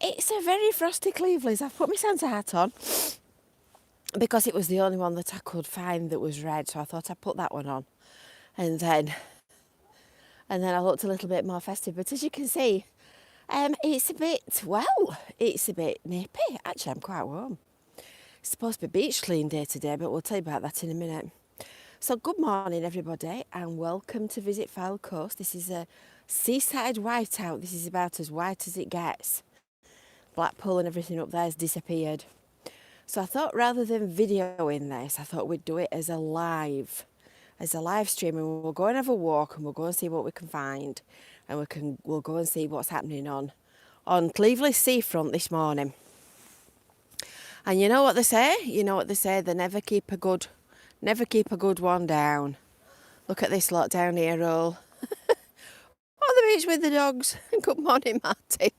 It's a very frosty Cleveleys. I've put my Santa hat on because it was the only one that I could find that was red, so I thought I'd put that one on. And then I looked a little bit more festive. But as you can see, it's a bit nippy. Actually, I'm quite warm. It's supposed to be beach clean day today, but we'll tell you about that in a minute. So good morning, everybody, and welcome to Visit Fylde Coast. This is a seaside whiteout. This is about as white as it gets. Blackpool and everything up there has disappeared. So I thought rather than videoing this, I thought we'd do it as a live stream, and we'll go and have a walk and we'll go and see what we can find, and we'll go and see what's happening on Cleveleys seafront this morning. And you know what they say? They never keep a good one down. Look at this lot down here all on the beach with the dogs. Good morning, Martin.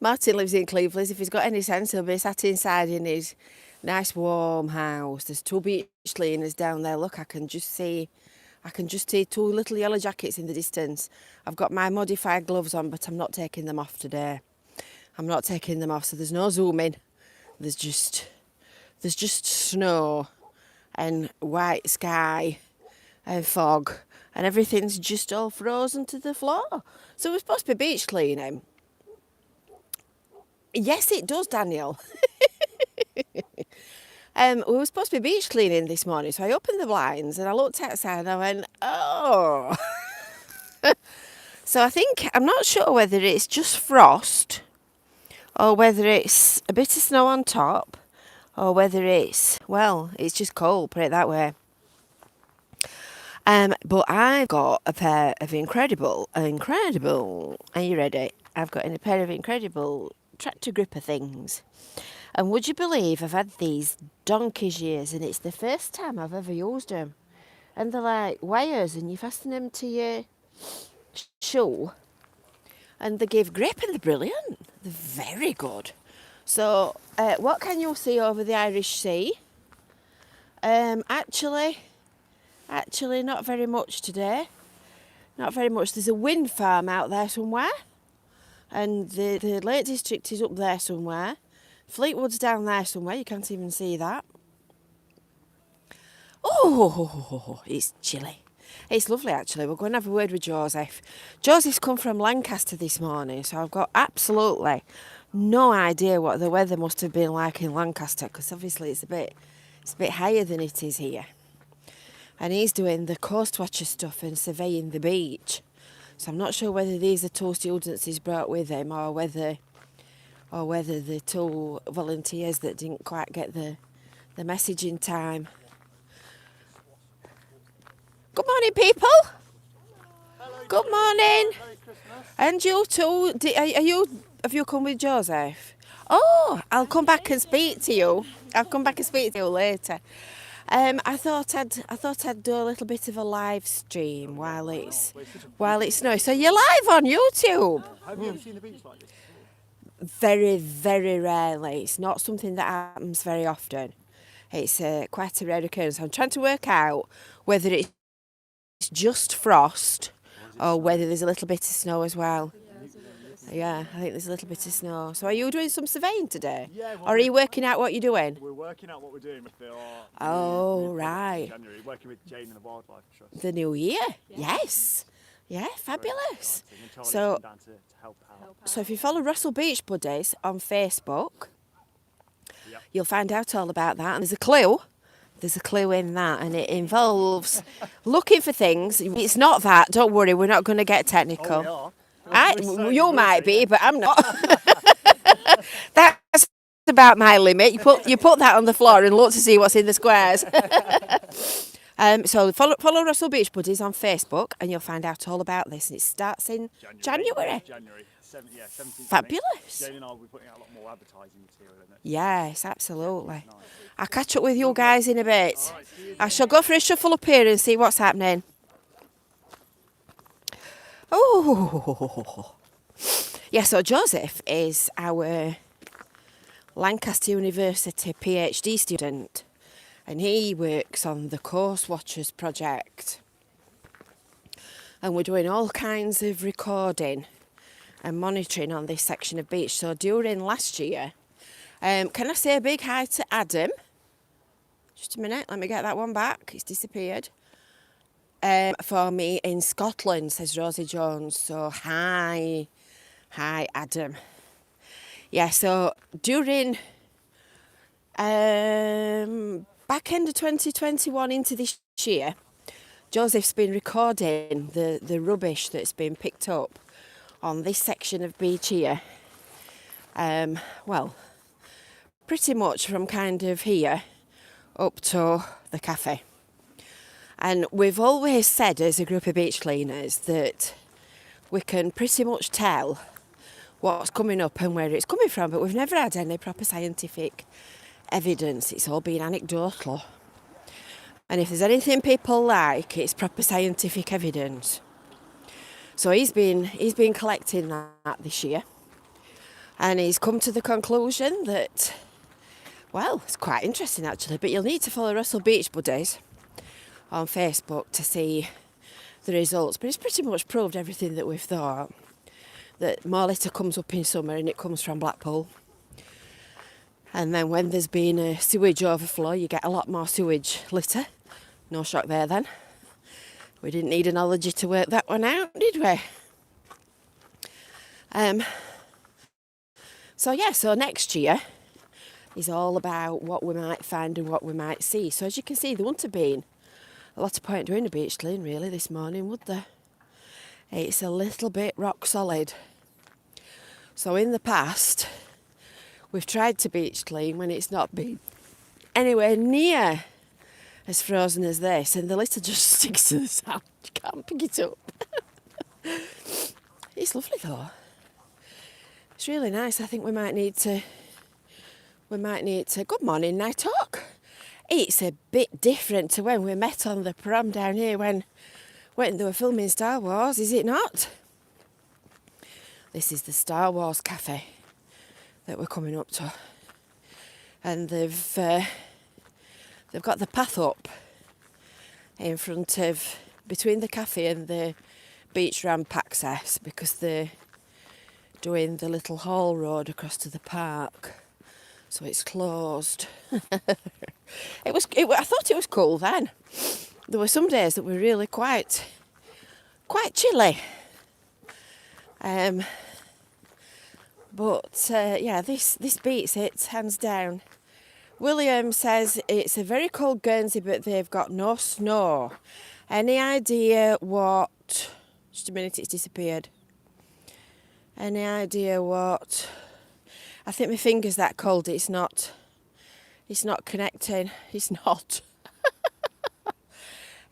Martin lives in Cleveleys. If he's got any sense, he'll be sat inside in his nice warm house. There's two beach cleaners down there. Look, I can just see two little yellow jackets in the distance. I've got my modified gloves on, but I'm not taking them off today. I'm not taking them off, so there's no zooming. There's just snow and white sky and fog, and everything's just all frozen to the floor. So we're supposed to be beach cleaning. Yes, it does, Daniel. We were supposed to be beach cleaning this morning, so I opened the blinds and I looked outside and I went, oh. So I'm not sure whether it's just frost or whether it's a bit of snow on top, or whether it's just cold, put it that way. But I've got a pair of incredible, are you ready? I've got a pair of incredible tractor gripper things. And would you believe I've had these donkey's years, and it's the first time I've ever used them. And they're like wires, and you fasten them to your shoe, and they give grip, and they're brilliant. They're very good. So what can you see over the Irish Sea? Actually not very much today. Not very much. There's a wind farm out there somewhere, and the Lake District is up there somewhere. Fleetwood's down there somewhere. You can't even see that. Oh, it's chilly. It's lovely, actually. We're going to have a word with Joseph. Joseph's come from Lancaster this morning, so I've got absolutely no idea what the weather must have been like in Lancaster, because obviously it's a bit higher than it is here. And he's doing the coast watcher stuff and surveying the beach. So I'm not sure whether these are two students he's brought with him, or whether the two volunteers that didn't quite get the message in time. Good morning, people. Hello. Good morning. Merry Christmas. And you too. Have you come with Joseph? Oh, I'll come back and speak to you. I'll come back and speak to you later. I thought I'd do a little bit of a live stream while it's snowing. So you're live on YouTube. Have you ever seen the beach like this? Very, very rarely. It's not something that happens very often. It's quite a rare occurrence. I'm trying to work out whether it's just frost or whether there's a little bit of snow as well. Yeah, I think there's a little bit of snow. So are you doing some surveying today? Yeah. Or are you working out what you're doing? We're working out what we're doing with the right. January, working with Jane and the Wildlife Trust. The new year? Yes. Yeah, fabulous. So if you follow Russell Beach Buddies on Facebook, you'll find out all about that. And there's a clue. There's a clue in that, and it involves looking for things. It's not that. Don't worry, we're not going to get technical. You might be, but I'm not. That's about my limit. You put that on the floor and look to see what's in the squares. So follow Russell Beach Buddies on Facebook, and you'll find out all about this. And it starts in January. January 17th. Fabulous. Jane and I will be putting out a lot more advertising material in it. Yes, absolutely. I'll catch up with you guys in a bit. I shall go for a shuffle up here and see what's happening. Oh, yeah. So Joseph is our Lancaster University PhD student, and he works on the Coast Watchers project. And we're doing all kinds of recording and monitoring on this section of beach. So during last year, can I say a big hi to Adam? Just a minute, let me get that one back. It's disappeared. For me in Scotland, says Rosie Jones. So hi Adam. Yeah, so during back end of 2021 into this year, Joseph's been recording the rubbish that's been picked up on this section of beach here. Well, pretty much from kind of here up to the cafe. And we've always said as a group of beach cleaners that we can pretty much tell what's coming up and where it's coming from, but we've never had any proper scientific evidence. It's all been anecdotal. And if there's anything people like, it's proper scientific evidence. So he's been collecting that this year. And he's come to the conclusion that, well, it's quite interesting actually, but you'll need to follow Russell Beach Buddies on Facebook to see the results. But it's pretty much proved everything that we've thought, that more litter comes up in summer and it comes from Blackpool. And then when there's been a sewage overflow, you get a lot more sewage litter. No shock there then. We didn't need analogy to work that one out, did we? So next year is all about what we might find and what we might see. So as you can see, there wouldn't have been a lot of point doing a beach clean really this morning, would there? It's a little bit rock solid. So in the past, we've tried to beach clean when it's not been anywhere near as frozen as this, and the litter just sticks to the sand. You can't pick it up. It's lovely though. It's really nice. I think we might need to. Good morning, Night Talk. It's a bit different to when we met on the prom down here when they were filming Star Wars, is it not? This is the Star Wars cafe that we're coming up to, and they've got the path up in front of, between the cafe and the beach ramp access, because they're doing the little haul road across to the park, so it's closed. I thought it was cool then. There were some days that were really quite chilly. But this beats it hands down. William says it's a very cold Guernsey, but they've got no snow. Any idea what? Just a minute, it's disappeared. Any idea what? I think my finger's that cold. It's not connecting. It's not.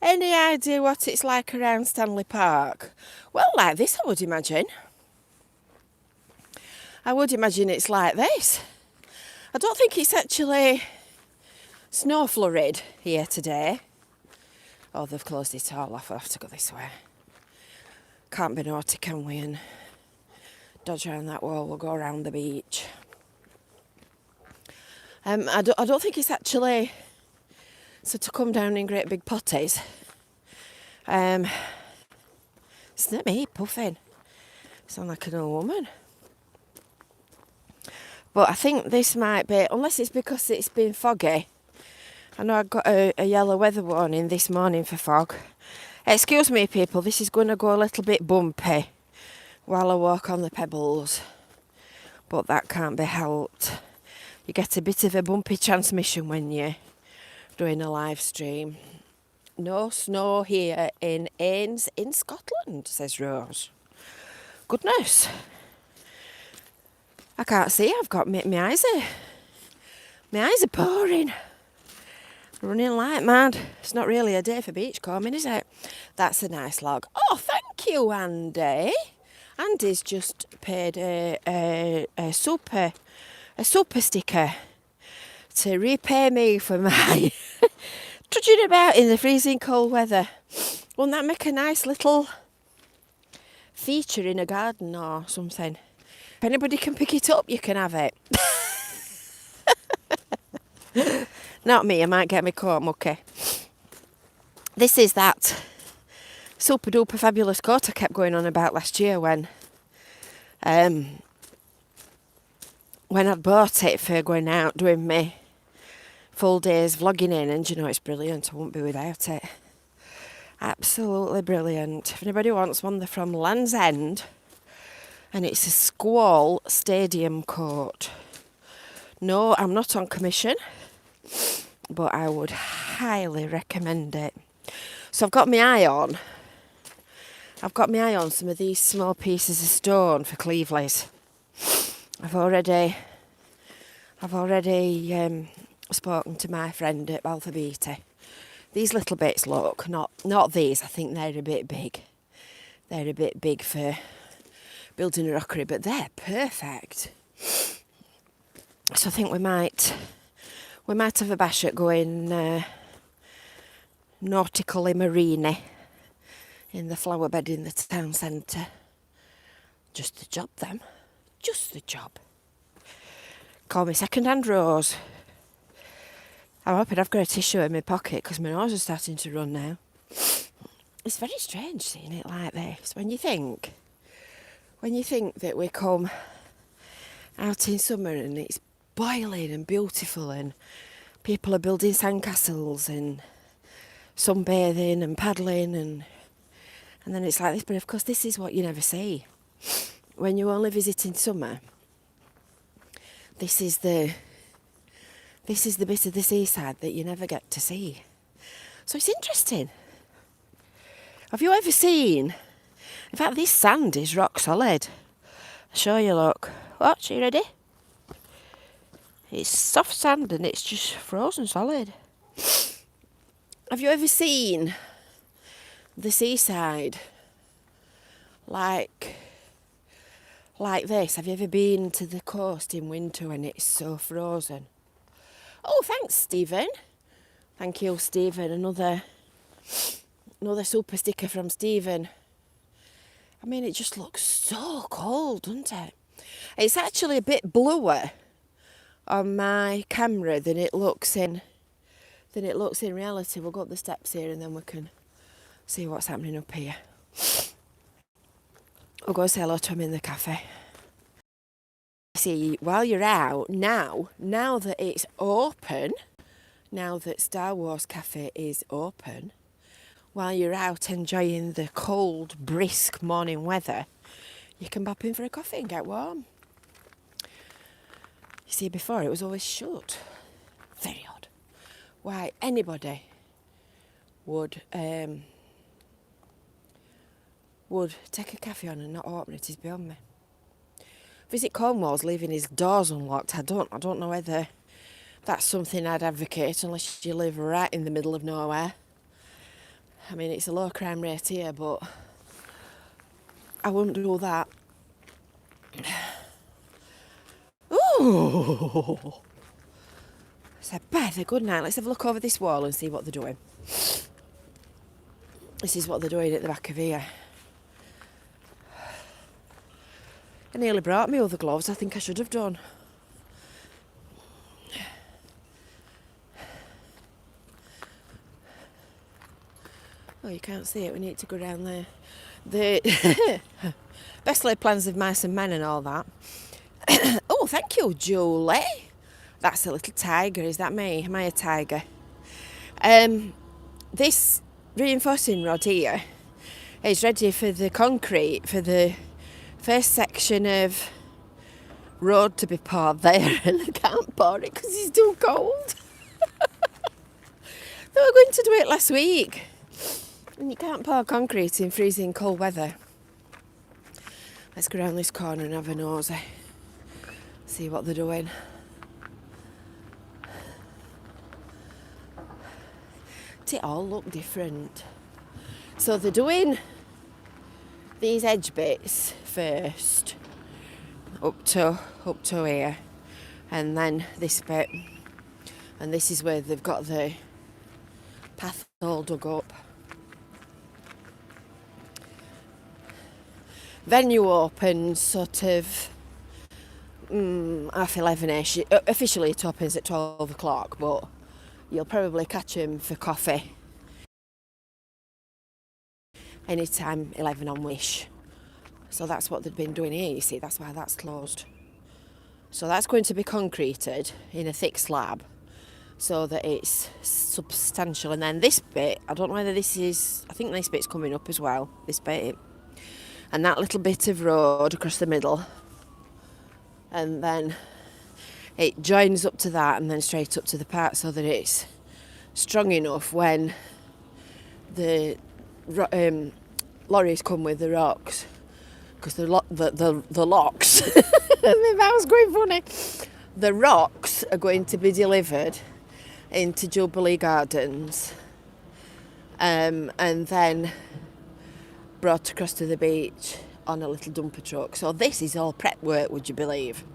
Any idea what it's like around Stanley Park? Well, like this, I would imagine. I would imagine it's like this. I don't think it's actually snow flurried here today. Oh, they've closed it all off. I have to go this way. Can't be naughty, can we? And dodge around that wall. We'll go around the beach. I don't think it's actually so to come down in great big potties. It's not me puffing. Sound like an old woman. But I think this might be, unless it's because it's been foggy. I know I got a yellow weather warning this morning for fog. Excuse me, people, this is going to go a little bit bumpy while I walk on the pebbles. But that can't be helped. You get a bit of a bumpy transmission when you're doing a live stream. No snow here in Ains in Scotland, says Rose. Goodness. I can't see. I've got my eyes are pouring. Running like mad. It's not really a day for beachcombing, is it? That's a nice log. Oh, thank you, Andy. Andy's just paid a super sticker to repay me for my trudging about in the freezing cold weather. Won't that make a nice little feature in a garden or something? If anybody can pick it up, you can have it. Not me, I might get my coat mucky. This is that super duper fabulous coat I kept going on about last year when when I bought it for going out doing my full days vlogging in, and you know, it's brilliant. I won't be without it. Absolutely brilliant. If anybody wants one, they're from Land's End, and it's a squall stadium coat. No, I'm not on commission, but I would highly recommend it. So I've got my eye on some of these small pieces of stone for Cleveleys. I've already spoken to my friend at FYLDE. These little bits, look, not these. I think they're a bit big. They're a bit big for building a rockery, but they're perfect. So I think we might have a bash at going nautically marine in the flower bed in the town centre. Just the job, them. Just the job. Call me second-hand Rose. I'm hoping I've got a tissue in my pocket because my nose is starting to run now. It's very strange seeing it like this. When you think that we come out in summer and it's boiling and beautiful and people are building sandcastles and sunbathing and paddling and then it's like this. But of course this is what you never see. When you only visit in summer, this is the bit of the seaside that you never get to see. So it's interesting. Have you ever seen... In fact, this sand is rock solid. I'll show you, look. What, you ready? It's soft sand and it's just frozen solid. Have you ever seen the seaside like this? Have you ever been to the coast in winter when it's so frozen? Oh, thanks, Stephen. Thank you, Stephen. Another super sticker from Stephen. I mean, it just looks so cold, doesn't it? It's actually a bit bluer on my camera than it looks in reality. We'll go up the steps here and then we can see what's happening up here. I'll go say hello to him in the cafe. See, while you're out, now that it's open, now that Star Wars Cafe is open, while you're out enjoying the cold, brisk morning weather, you can pop in for a coffee and get warm. You see, before it was always shut. Very odd. Why anybody would take a cafe on and not open it is beyond me. Visit Cornwall's leaving his doors unlocked. I don't know whether that's something I'd advocate unless you live right in the middle of nowhere. I mean, it's a low crime rate here, but I wouldn't do that. Ooh! So Beth, a good night. Let's have a look over this wall and see what they're doing. This is what they're doing at the back of here. I nearly brought me other gloves. I think I should have done. Oh, you can't see it. We need to go down there. The best laid plans of mice and men and all that. Oh, thank you, Julie. That's a little tiger. Is that me? Am I a tiger? This reinforcing rod here is ready for the concrete for the first section of road to be poured there, and I can't pour it because it's too cold. They were going to do it last week, and you can't pour concrete in freezing cold weather. Let's go around this corner and have a nosy, see what they're doing. It all look different. So they're doing these edge bits first, up to here, and then this bit, and this is where they've got the path all dug up. Venue opens sort of 11:30ish. Officially it opens at 12 o'clock, but you'll probably catch him for coffee anytime 11 on Wish. So that's what they've been doing here, you see, that's why that's closed. So that's going to be concreted in a thick slab so that it's substantial. And then this bit, I don't know whether this is, I think this bit's coming up as well, this bit. And that little bit of road across the middle. And then it joins up to that and then straight up to the part so that it's strong enough when the lorries come with the rocks. Because the locks, that was going funny. The rocks are going to be delivered into Jubilee Gardens and then brought across to the beach on a little dumper truck. So this is all prep work, would you believe?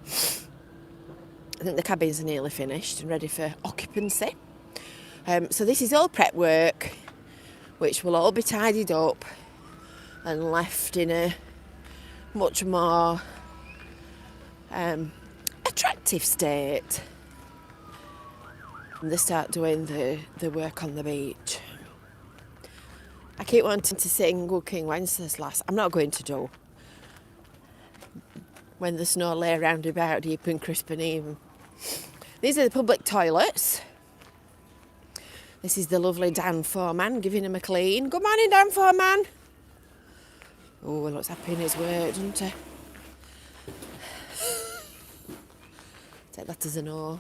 I think the cabins are nearly finished and ready for occupancy. So this is all prep work, which will all be tidied up and left in a much more attractive state. And they start doing the work on the beach. I keep wanting to sing Good King Wenceslas. I'm not going to do. When the snow lay round about deep and crisp and even. These are the public toilets. This is the lovely Dan Foreman giving him a clean. Good morning, Dan Foreman. Oh, he looks happy in his work, doesn't he? Take that as a no.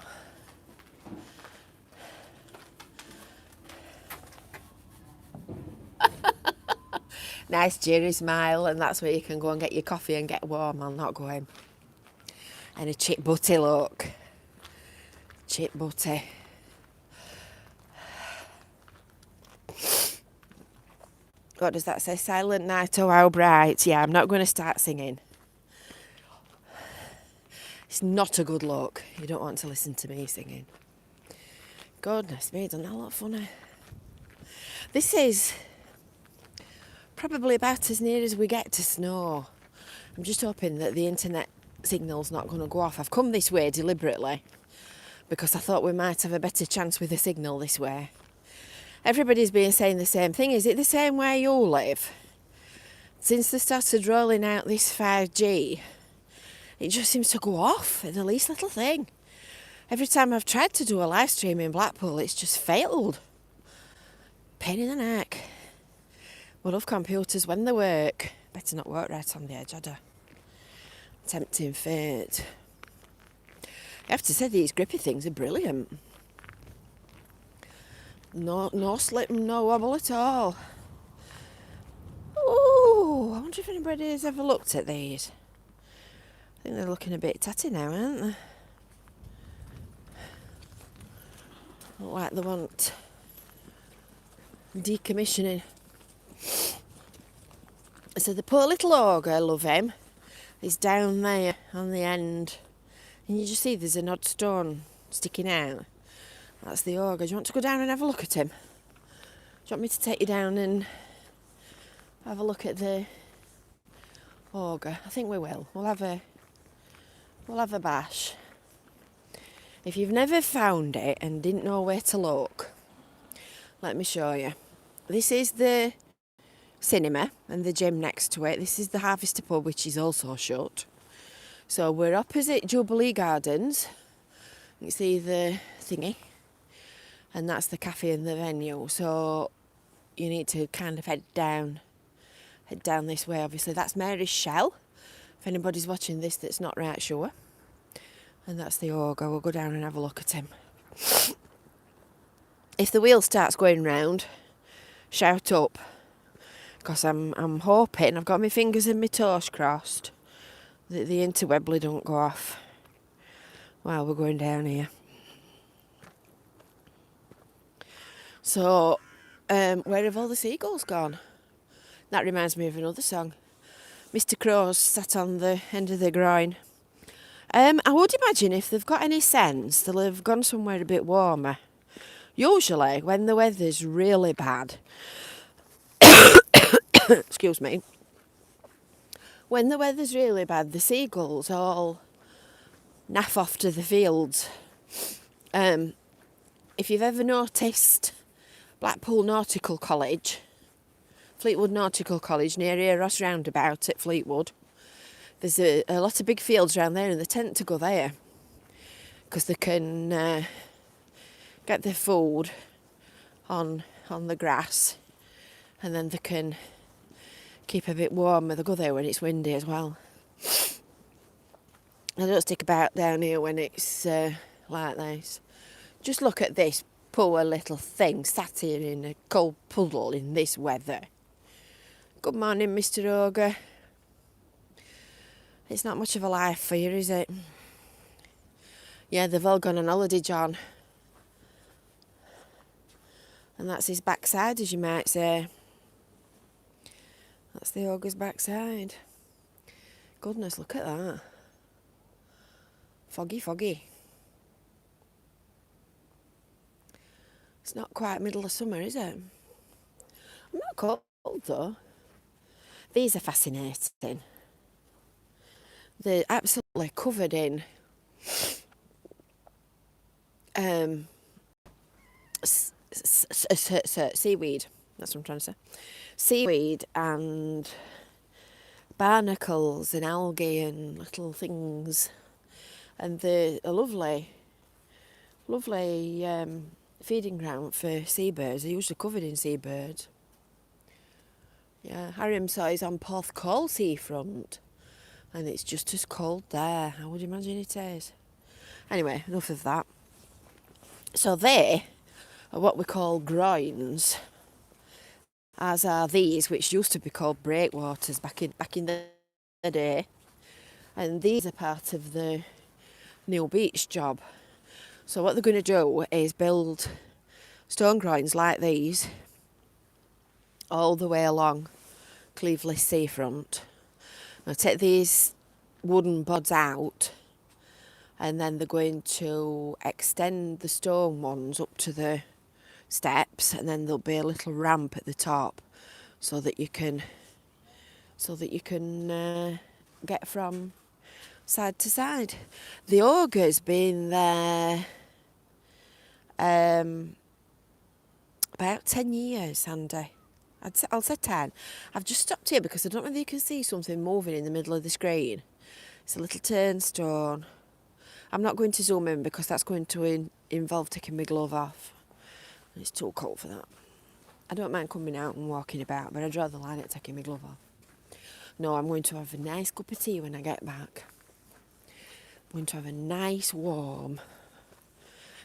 Nice cheery smile, and that's where you can go and get your coffee and get warm. I'll not go in. And a chip butty look. Chip butty. What does that say? Silent night, oh how bright. Yeah, I'm not going to start singing. It's not a good look. You don't want to listen to me singing. Goodness me, doesn't that look funny? This is probably about as near as we get to snow. I'm just hoping that the internet signal's not going to go off. I've come this way deliberately because I thought we might have a better chance with the signal this way. Everybody's been saying the same thing. Is it the same where you live? Since they started rolling out this 5G, it just seems to go off at the least little thing. Every time I've tried to do a live stream in Blackpool, it's just failed. Pain in the neck. We love computers when they work. Better not work right on the edge, had I? Tempting fate. I have to say, these grippy things are brilliant. No slip, no wobble at all. Oh, I wonder if anybody has ever looked at these. I think they're looking a bit tatty now, aren't they? Look like they want decommissioning. So the poor little ogre, love him, is down there on the end. And you just see there's an odd stone sticking out. That's the ogre. Do you want to go down and have a look at him? Do you want me to take you down and have a look at the ogre? I think we will. We'll have a bash. If you've never found it and didn't know where to look, let me show you. This is the cinema and the gym next to it. This is the Harvester pub, which is also shut. So we're opposite Jubilee Gardens. You can see the thingy. And that's the cafe and the venue. So you need to kind of head down this way. Obviously, that's Mary's Shell. If anybody's watching this that's not right sure. And that's the ogre. We'll go down and have a look at him. If the wheel starts going round, shout up. Because I'm hoping, I've got my fingers and my toes crossed, that the interwebly don't go off while we're going down here. So, where have all the seagulls gone? That reminds me of another song. Mr. Crow's sat on the end of the groin. I would imagine if they've got any sense, they'll have gone somewhere a bit warmer. Usually, when the weather's really bad, excuse me, when the weather's really bad, the seagulls all naff off to the fields. If you've ever noticed Blackpool Nautical College, Fleetwood Nautical College near Eros Roundabout at Fleetwood, there's a lot of big fields around there, and they tend to go there because they can get their food on the grass, and then they can keep a bit warmer. They go there when it's windy as well. They don't stick about down here when it's like this. Just look at this poor little thing sat here in a cold puddle in this weather. Good morning, Mr. Ogre. It's not much of a life for you, is it? Yeah, they've all gone on holiday, John. And that's his backside, as you might say. That's the ogre's backside. Goodness, look at that. Foggy, foggy. It's not quite middle of summer, is it? I'm not cold, though. These are fascinating. They're absolutely covered in seaweed. That's what I'm trying to say. Seaweed and barnacles and algae and little things. And they're a lovely feeding ground for seabirds. They're usually covered in seabirds. Yeah, Harriam saw is on Porthcawl seafront, and it's just as cold there. I would imagine it is. Anyway, enough of that. So they are what we call groins, as are these, which used to be called breakwaters back in the day. And these are part of the new beach job. So what they're going to do is build stone groins like these all the way along Cleveleys seafront. They'll take these wooden boards out, and then they're going to extend the stone ones up to the steps, and then there'll be a little ramp at the top so that you can get from side to side. The ogre's been there about 10 years, Sandy. I'll say 10. I've just stopped here because I don't know whether you can see something moving in the middle of the screen. It's a little turnstone. I'm not going to zoom in because that's going to involve taking my glove off. It's too cold for that. I don't mind coming out and walking about, but I'd rather lie at taking my glove off. No, I'm going to have a nice cup of tea when I get back. I'm going to have a nice warm.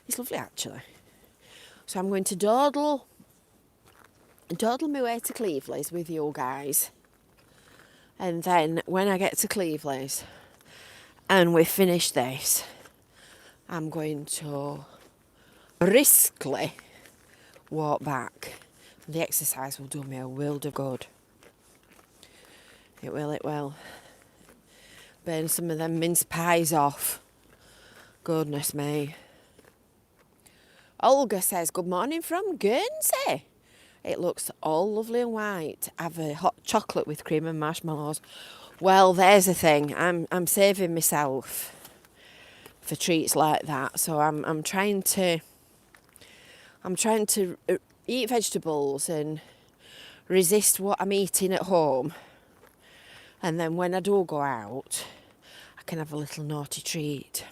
It's lovely actually. So I'm going to dawdle my way to Cleveleys with you guys. And then when I get to Cleveleys and we finish this, I'm going to briskly walk back. The exercise will do me a world of good. It will. Burn some of them mince pies off. Goodness me. Olga says, good morning from Guernsey. It looks all lovely and white. Have a hot chocolate with cream and marshmallows. Well, there's the thing. I'm saving myself for treats like that. So I'm trying to eat vegetables and resist what I'm eating at home. And then when I do go out, I can have a little naughty treat.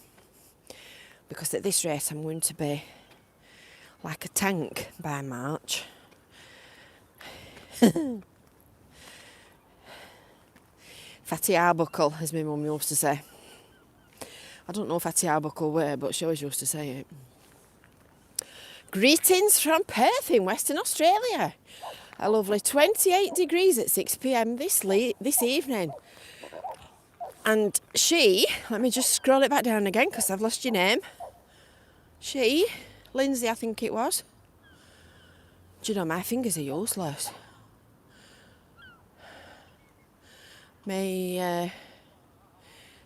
Because at this rate, I'm going to be like a tank by March. Fatty Arbuckle, as my mum used to say. I don't know Fatty Arbuckle where, but she always used to say it. Greetings from Perth in Western Australia. A lovely 28 degrees at 6 p.m. this evening. And she, let me just scroll it back down again because I've lost your name. She, Lindsay I think it was. Do you know, my fingers are useless. My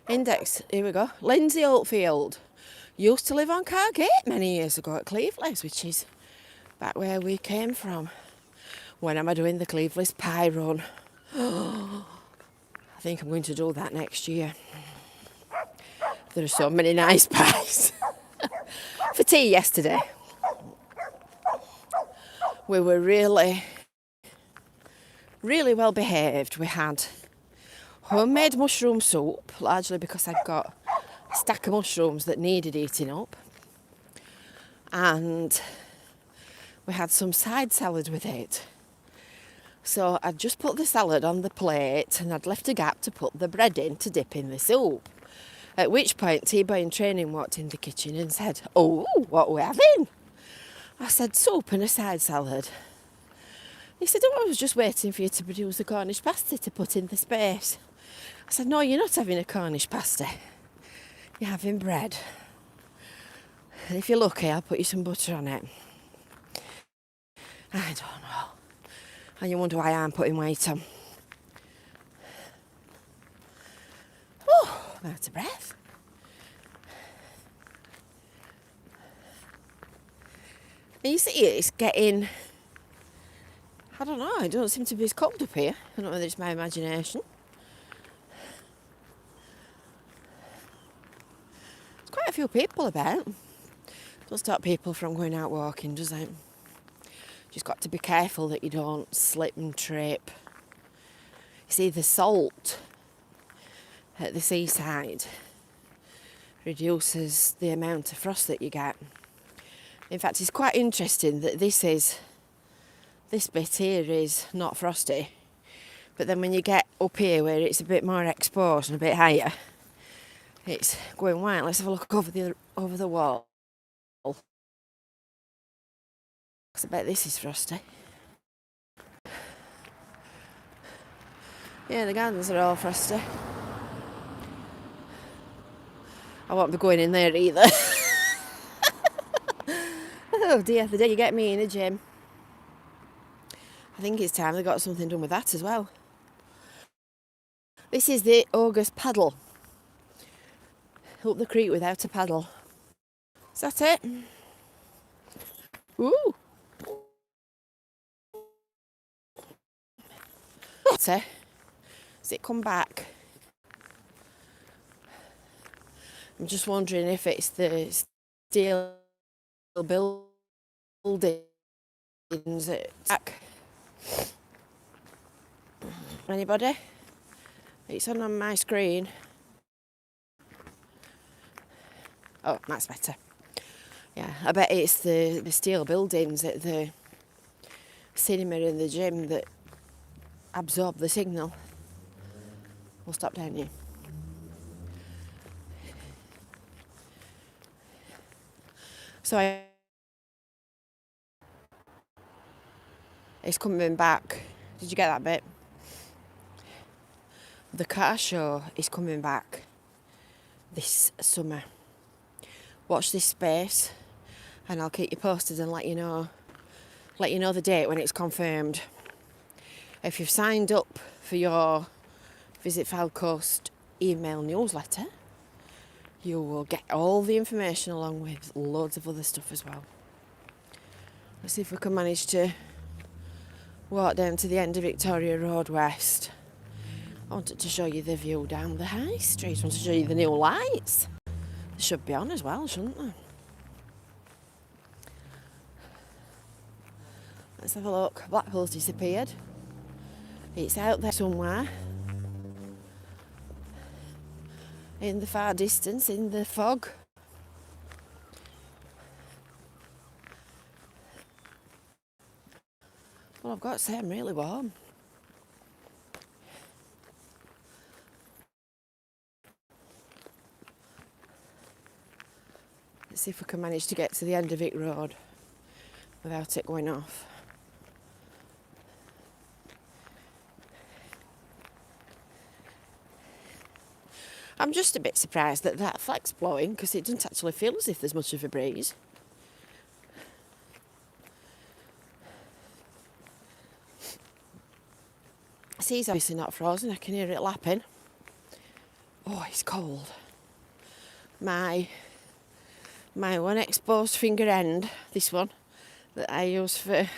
index, here we go. Lindsay Oldfield used to live on Cargate many years ago at Cleveleys, which is back where we came from. When am I doing the Cleveleys pie run? I think I'm going to do that next year. There are so many nice pies. For tea yesterday, we were really well behaved. We had homemade mushroom soup, largely because I'd got a stack of mushrooms that needed eating up. And we had some side salad with it. So I'd just put the salad on the plate and I'd left a gap to put the bread in to dip in the soup. At which point T-Boy in training walked in the kitchen and said, "Oh, what are we having?" I said, "Soup and a side salad." He said, "Oh, I was just waiting for you to produce the Cornish pasty to put in the space." I said, "No, you're not having a Cornish pasty. You're having bread. And if you're lucky, I'll put you some butter on it." I don't know. And you wonder why I'm putting weight on. Oh, I'm out of breath. And you see, it's getting, I don't know, it doesn't seem to be as cold up here. I don't know whether it's my imagination. There's quite a few people about. Doesn't stop people from going out walking, does it? Just got to be careful that you don't slip and trip. You see, the salt at the seaside reduces the amount of frost that you get. In fact, it's quite interesting that this bit here is not frosty, but then when you get up here where it's a bit more exposed and a bit higher, it's going white. Let's have a look over the wall. I bet this is frosty. Yeah, the gardens are all frosty. I won't be going in there either. Oh dear, the day you get me in a gym. I think it's time they got something done with that as well. This is the August paddle. Up the creek without a paddle. Is that it? Ooh. Has it come back? I'm just wondering if it's the steel buildings at back. Anybody? It's on my screen. Oh, that's better. Yeah, I bet it's the steel buildings at the cinema and the gym that absorb the signal. We'll stop down here. So it's coming back. Did you get that bit? The car show is coming back this summer. Watch this space and I'll keep you posted and let you know the date when it's confirmed. If you've signed up for your Visit Fylde Coast email newsletter, you will get all the information along with loads of other stuff as well. Let's see if we can manage to walk down to the end of Victoria Road West. I wanted to show you the view down the high street. I want to show you the new lights. They should be on as well, shouldn't they? Let's have a look. Blackpool's disappeared. It's out there somewhere. In the far distance, in the fog. Well, I've got to say I'm really warm. Let's see if we can manage to get to the end of Vic Road without it going off. I'm just a bit surprised that flag's blowing because it doesn't actually feel as if there's much of a breeze. The sea's obviously not frozen, I can hear it lapping. Oh, it's cold. My one exposed finger end, this one, that I use for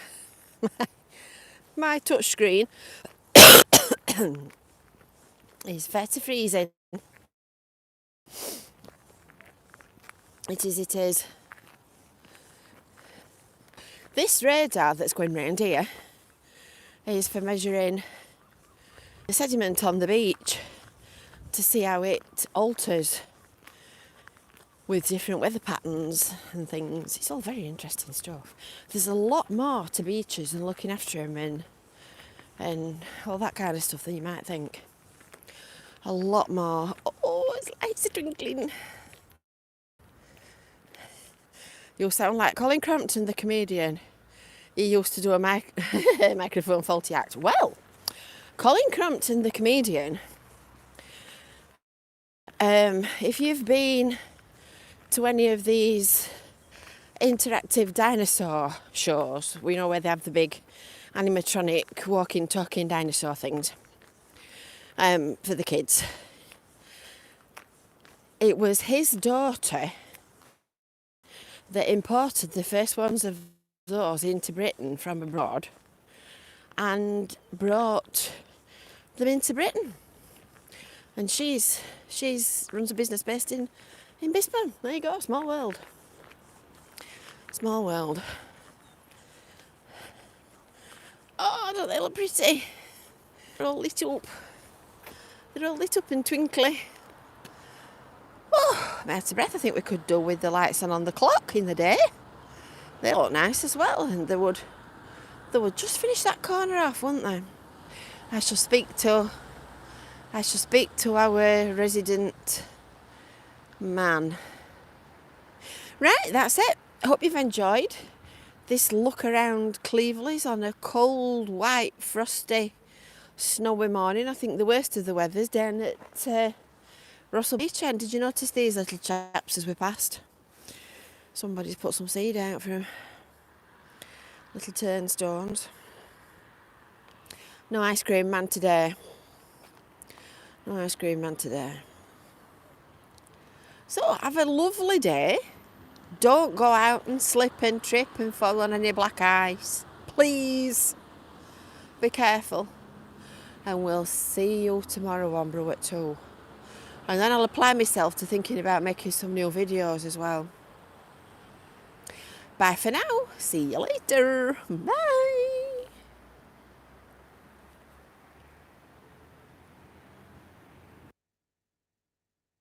my touch screen, is fair to freezing. It is. This radar that's going round here is for measuring the sediment on the beach. to see how it alters with different weather patterns and things. It's all very interesting stuff. There's a lot more to beaches and looking after them and all that kind of stuff than you might think. A lot more. Oh, it's lights are twinkling. You'll sound like Colin Crampton, the comedian. He used to do a microphone faulty act. Well, Colin Crampton, the comedian, if you've been to any of these interactive dinosaur shows, we know where they have the big animatronic walking, talking dinosaur things for the kids. It was his daughter that imported the first ones of those into Britain from abroad and brought them into Britain. And she's runs a business based in Bispham. There you go, small world. Small world. Oh, don't they look pretty? They're all lit up. They're all lit up and twinkly. Oh, I'm out of breath. I think we could do with the lights on the clock in the day. They look nice as well, and they would just finish that corner off, wouldn't they? I shall speak to our resident man. Right, that's it. I hope you've enjoyed this look around Cleveleys on a cold, white, frosty, snowy morning. I think the worst of the weather's down at Russell Beach End. Did you notice these little chaps as we passed? Somebody's put some seed out for them. Little turnstones. No ice cream man today. No ice cream man today. So have a lovely day. Don't go out and slip and trip and fall on any black ice. Please be careful. And we'll see you tomorrow on Brew at 2. And then I'll apply myself to thinking about making some new videos as well. Bye for now. See you later. Bye.